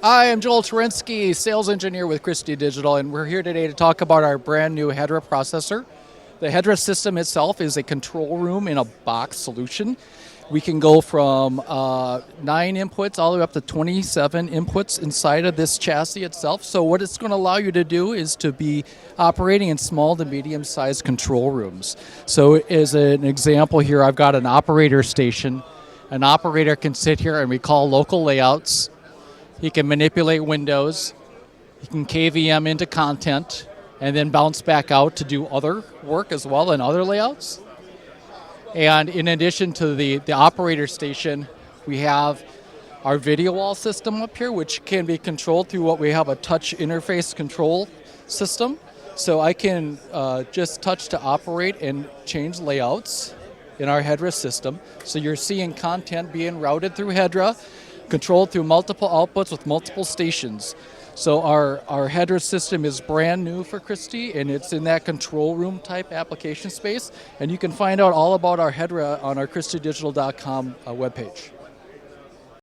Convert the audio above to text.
Hi, I'm Joel Terensky, sales engineer with Christie Digital, and we're here today to talk about our brand new Hedra processor. The Hedra system itself is a control room in a box solution. We can go from 9 inputs all the way up to 27 inputs inside of this chassis itself. So what it's going to allow you to do is to be operating in small to medium-sized control rooms. So as an example here, I've got an operator station. An operator can sit here and recall local layouts. He can manipulate windows, he can KVM into content, and then bounce back out to do other work as well and other layouts. And in addition to the operator station, we have our video wall system up here, which can be controlled through what we have a touch interface control system. So I can just touch to operate and change layouts in our Hedra system. So you're seeing content being routed through Hedra, controlled through multiple outputs with multiple stations. So our Hedra system is brand new for Christie, and it's in that control room type application space. And you can find out all about our Hedra on our christiedigital.com webpage.